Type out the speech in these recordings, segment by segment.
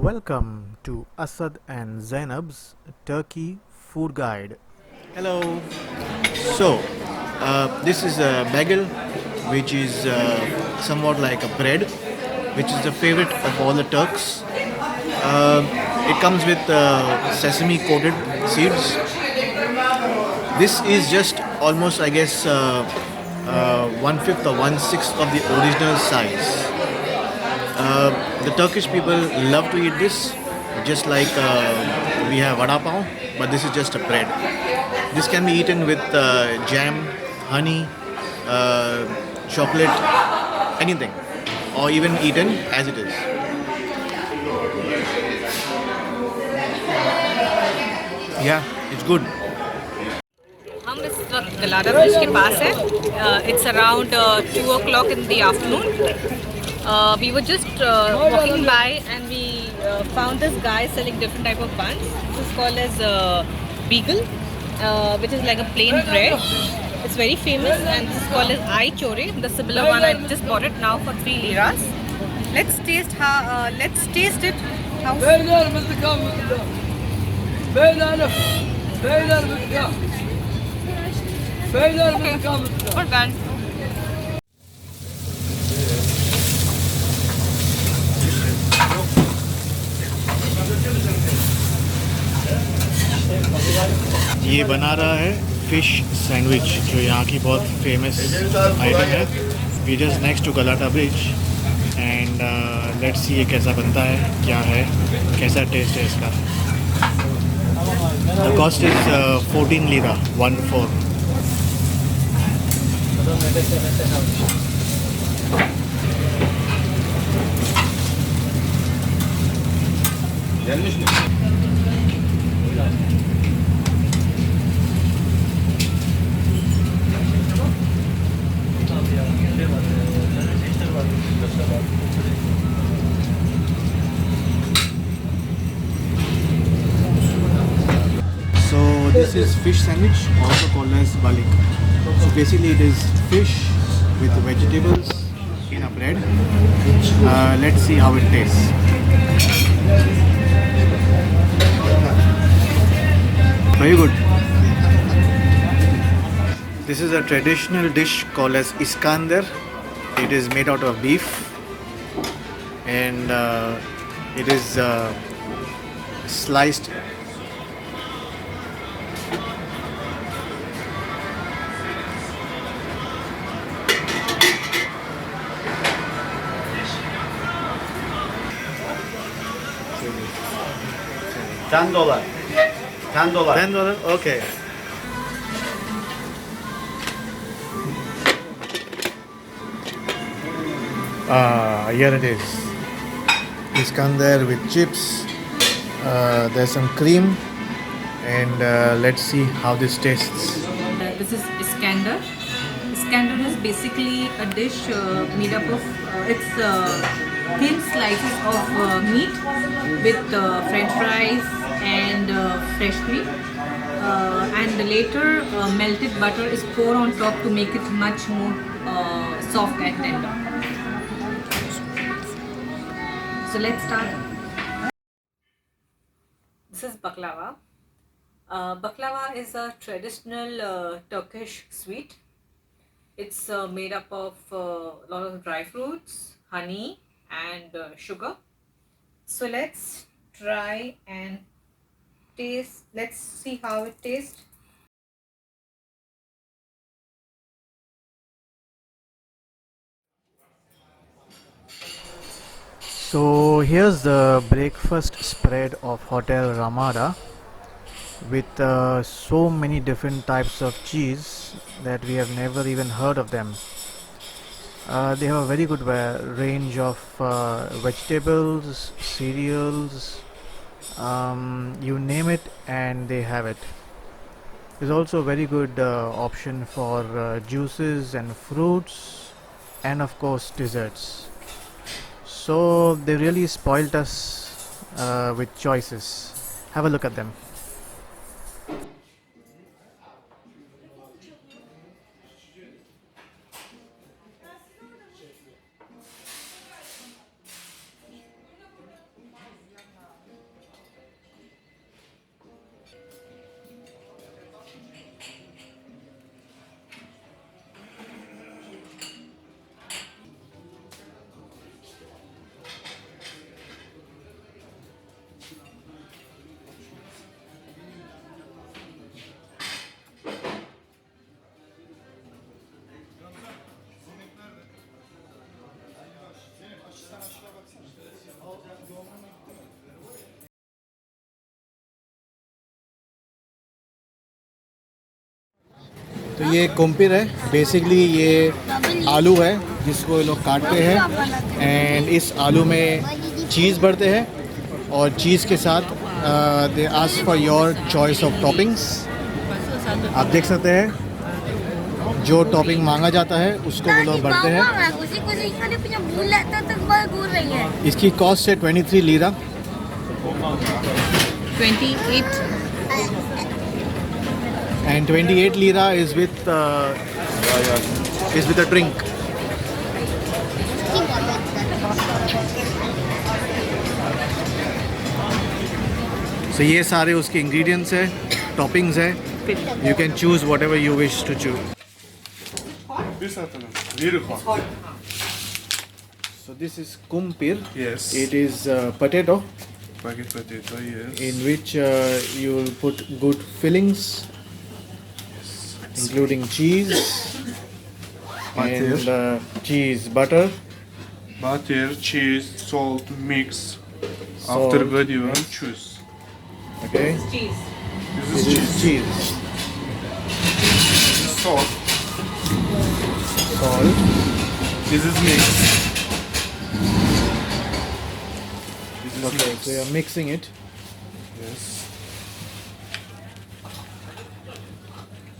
Welcome to Asad and Zainab's Turkey Food Guide. Hello. So, this is a bagel, which is somewhat like a bread, which is the favorite of all the Turks. It comes with sesame coated seeds. This is just almost, I guess, one fifth or one sixth of the original size. The Turkish people love to eat this, just like we have vada pav, but this is just a bread. This can be eaten with jam, honey, uh, chocolate, anything, or even eaten as it is. Yeah, it's good. हम इस वक्त गलाडा bridge के पास है. It's around 2 o'clock in the afternoon. We were just walking by and we found this guy selling different type of buns. This is called as beagle, which is like a plain bread. It's very famous and this is called as ay chore. The similar one I just bought it now for 3 liras. Let's taste how. Let's taste it. How? We're done. ये बना रहा है fish sandwich, जो यहाँ की बहुत famous item है. We just next to Galata bridge and let's see ये कैसा बनता है, क्या है, कैसा टेस्ट है इसका. The cost is 14 lira 1 4. So this is fish sandwich, also called as balik. So basically it is fish with vegetables in a bread. Let's see how it tastes. Very good. This is a traditional dish called as iskander. It is made out of beef and it is sliced. $10. $10. $10? Okay. Here it is. Iskander with chips. There's some cream. And let's see how this tastes. This is Iskander. Iskander is basically a dish made up of it's thin slices of meat with French fries and fresh cream. And later melted butter is poured on top to make it much more soft and tender. So let's start. This is baklava. Baklava is a traditional Turkish sweet. It's made up of a lot of dry fruits, honey, and sugar. So let's try and taste. Let's see how it tastes. So here's the breakfast spread of Hotel Ramada with so many different types of cheese that we have never even heard of them. They have a very good range of vegetables, cereals, you name it, and they have it. There's also a very good option for juices and fruits, and of course desserts. So they really spoilt us with choices. Have a look at them. तो ये कुम्पिर है, basically ये आलू है जिसको ये लोग काटते हैं एंड इस आलू में चीज़ भरते हैं और चीज़ के साथ they ask for your choice of toppings. आप देख सकते हैं जो टॉपिंग मांगा जाता है उसको वो लोग भरते हैं। इसकी कॉस्ट है 23 lira. 28. And 28 lira is with a drink. So ये सारे उसके ingredients है, toppings है. You can choose whatever you wish to choose. So this is kumpir. Yes. It is potato Packet potato, yes. in which you will put good fillings. Including cheese and cheese, butter, Butter, cheese, salt, mix. Salt, After good you will choose. okay? Cheese. This This is is cheese. cheese, Salt. salt, This is mix. This is okay, mix. so you're mixing it. Yes.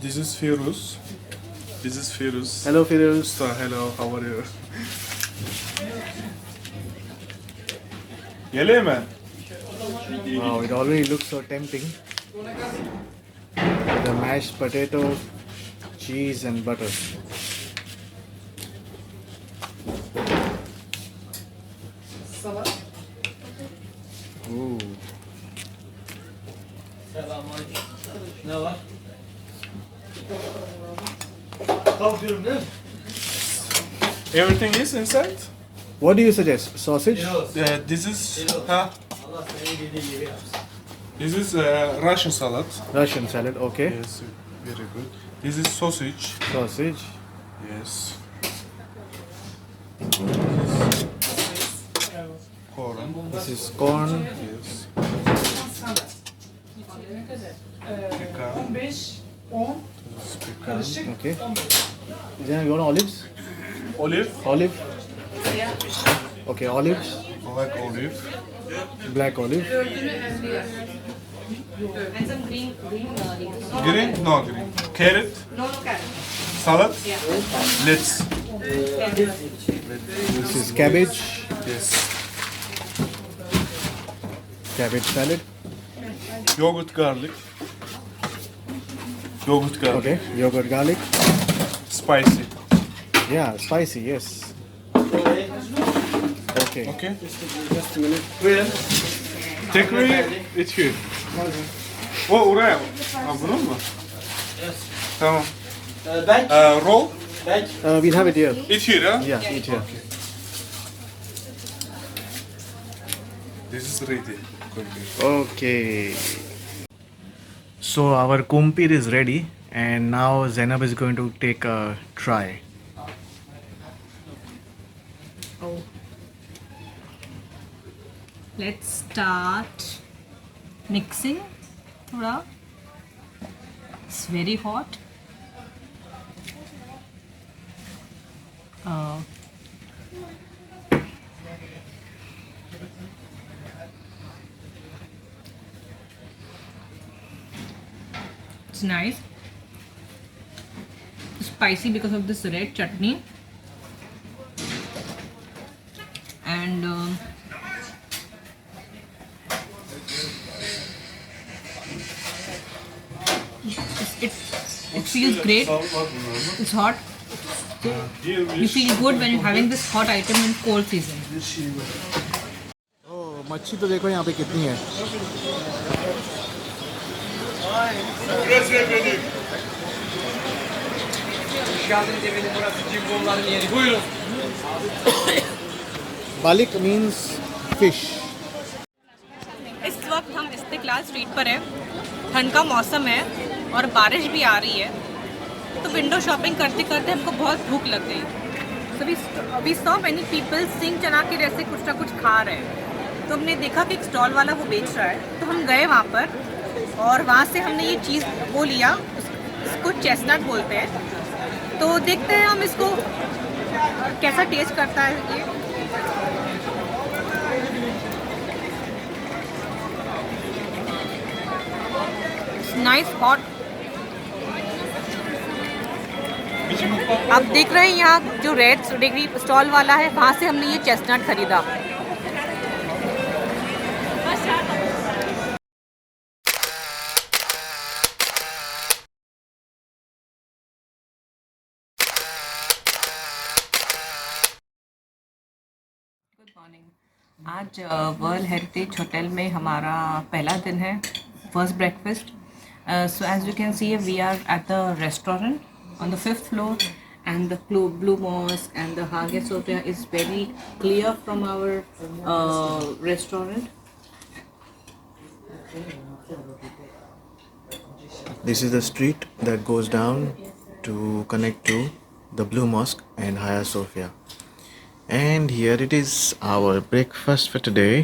This is Firuz. This is Firuz. Hello Firuz. So, hello, how are you? Geleyim mi? Wow, it already looks so tempting. The mashed potato, cheese and butter. Ooh. Everything is inside. What do you suggest? Sausage? This is this is Russian salad. Russian salad, okay. Yes, very good. This is sausage. Sausage. Yes. Corn. This is corn. Yes. Pecan. This is pecan. Okay. Then you want olives? Olive. Olive? Okay, olives. Black olive. Black olive. And some green Green? No green. Carrot. Salad. Lettuce. This is cabbage. Yes. Cabbage salad. Yogurt garlic. Yogurt garlic. Okay. Yogurt garlic. Spicy. Yeah, spicy, yes. Okay. Okay. Just a minute. Take away it here. O oraya. Ha bunun mu? Tamam. Roll. We'll have it here. It here ha? Yeah, eat here. This is ready. Okay. So our kumpir is ready and now Zainab is going to take a try. Let's start mixing. थोड़ा. It's very hot. It's nice. Spicy because of this red chutney. And it feels great. It's hot. You feel good when you're having this hot item in cold season. Oh, मच्छी तो देखो यहाँ पे कितनी है. बालिक means fish. इस वक्त हम इस्तिकलाल स्ट्रीट पर हैं. ठंड का मौसम है और बारिश भी आ रही है. तो विंडो शॉपिंग करते करते हमको बहुत भूख लग गई. So we saw many people सिंग चना के जैसे कुछ ना कुछ खा रहे हैं. तो हमने देखा कि एक स्टॉल वाला वो बेच रहा है. तो हम गए वहाँ पर और वहाँ से हमने ये चीज़ वो लिया. इसको चेस्टनट बोलते हैं। तो देखते हैं हम इसको कैसा टेस्ट करता है ये। Nice hot. आप देख रहे हैं यहाँ जो रेड डिग्री स्टॉल वाला है, वहाँ से हमने ये चेस्टनट खरीदा। Good morning. आज वर्ल्ड हेरिटेज होटल में हमारा पहला दिन है, first breakfast. So as you can see we are at the restaurant on the 5th floor, and the Blue Mosque and the Hagia Sophia is very clear from our restaurant. This is the street that goes down to connect to the Blue Mosque and Hagia Sophia. And here it is, our breakfast for today.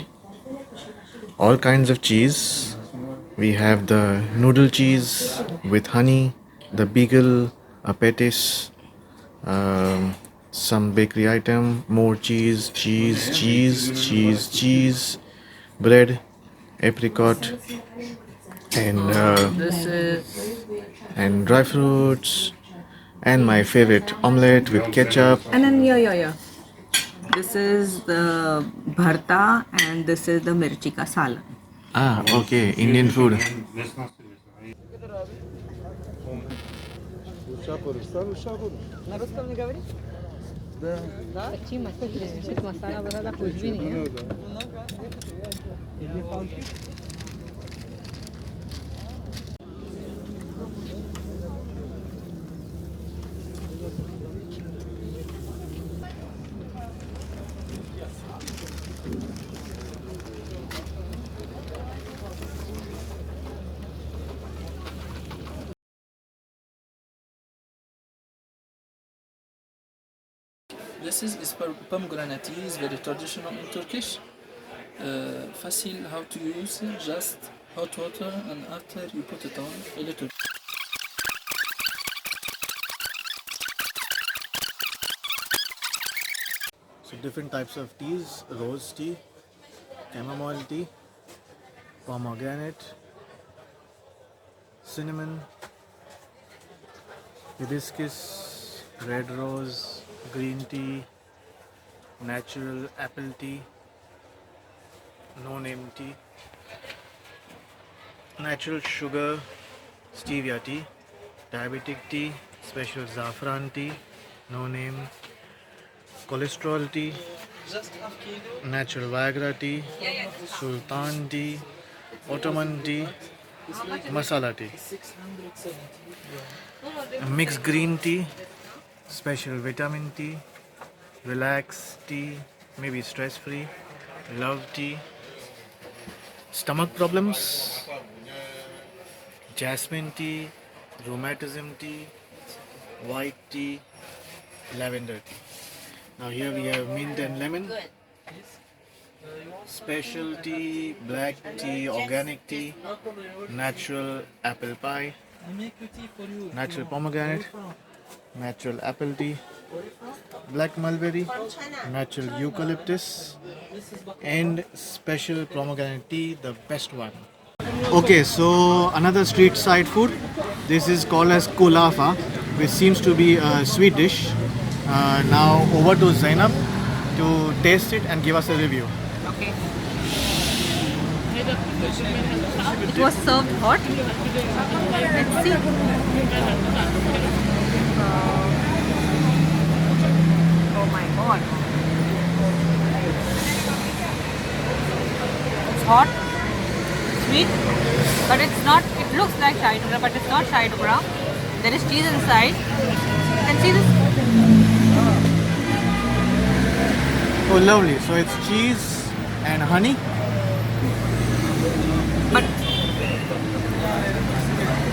All kinds of cheese. We have the noodle cheese with honey, the beagle, a petis, some bakery item, more cheese, bread, apricot, and This is and dry fruits, and my favorite omelette with ketchup. and then yeah. This is the bharta and this is the mirchi ka salan. Ah, okay, Indian food. अच्छी मसाला वसाला कुछ भी नहीं है। This is pomegranate tea, is very traditional in Turkish. Facile how to use, just hot water and after you put it on a little. So different types of teas: rose tea, chamomile tea, pomegranate, cinnamon, hibiscus, red rose, green tea, natural apple tea, no name tea, natural sugar, stevia tea, diabetic tea, special saffron tea, no name, cholesterol tea, natural Viagra tea, Sultan tea, Ottoman tea, masala tea, mixed green tea, special vitamin tea, relax tea, maybe stress free, love tea, stomach problems, jasmine tea, rheumatism tea, white tea, lavender tea. Now here we have mint and lemon, special tea, black tea, organic tea, natural apple pie, natural pomegranate, natural apple tea, black mulberry, natural eucalyptus, and special pomegranate tea, the best one. Okay, so another street side food. This is called as kulafa, which seems to be a sweet dish. Now over to Zainab to taste it and give us a review. Okay. It was served hot. Let's see. Oh my god. It's hot, sweet, but it's not, it looks like Shahi Tukra, but it's not Shahi Tukra. There is cheese inside. You can see this. Oh, lovely. So it's cheese and honey. But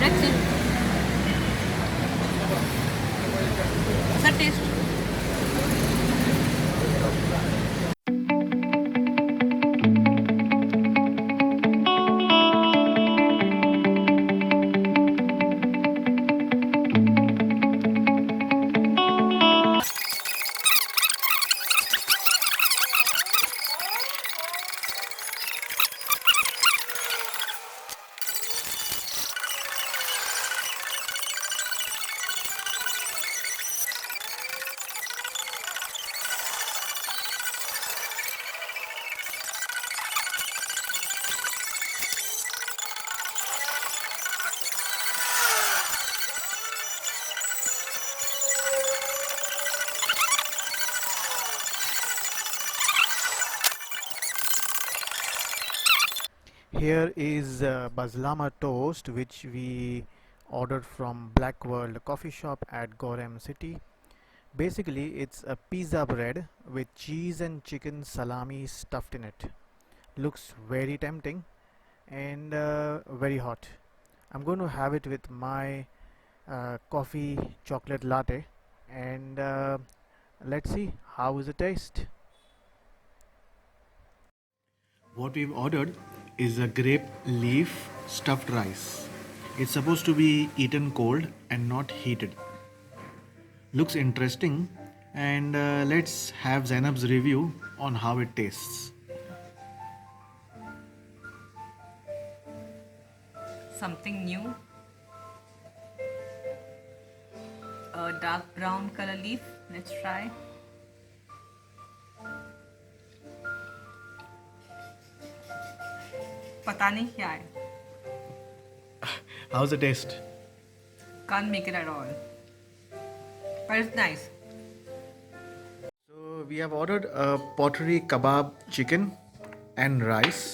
let's see. The taste. Here is Bazlama toast, which we ordered from Black World coffee shop at Gorham City. Basically, it's a pizza bread with cheese and chicken salami stuffed in it. Looks very tempting and very hot. I'm going to have it with my coffee chocolate latte, and let's see how is the taste. What we've ordered is a grape leaf stuffed rice. It's supposed to be eaten cold and not heated. Looks interesting, and let's have Zainab's review on how it tastes. Something new. A dark brown color leaf. Let's try. पता नहीं क्या है. How's the taste? Can't make it at all. But it's nice. So we have ordered a pottery kebab chicken and rice.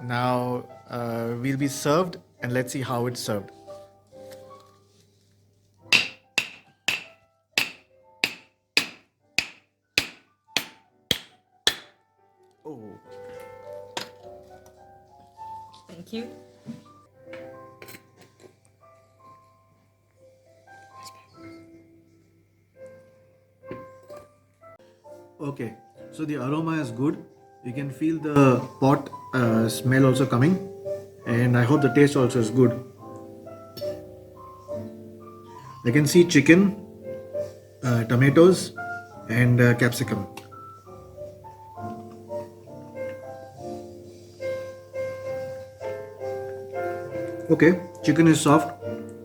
Now we'll be served, and let's see how it's served. Oh. Thank you. Okay, so the aroma is good. You can feel the pot smell also coming, and I hope the taste also is good. I can see chicken, tomatoes, and capsicum. Okay, chicken is soft.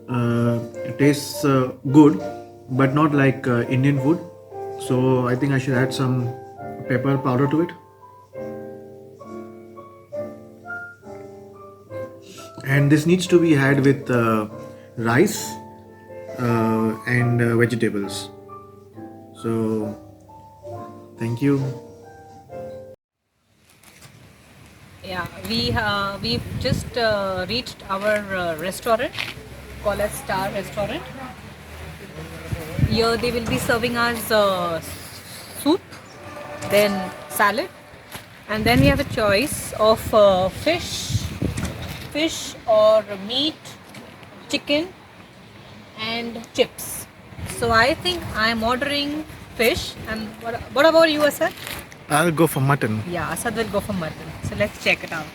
It tastes good, but not like Indian food. So I think I should add some pepper powder to it. And this needs to be had with rice and vegetables. So thank you. Yeah, we've just reached our restaurant called as Star Restaurant. Here they will be serving us soup, then salad, and then we have a choice of fish or meat, chicken, and chips. So I think I'm ordering fish. And what about you, Asad? I'll go for mutton. Yeah, Asad will go for mutton. So let's check it out.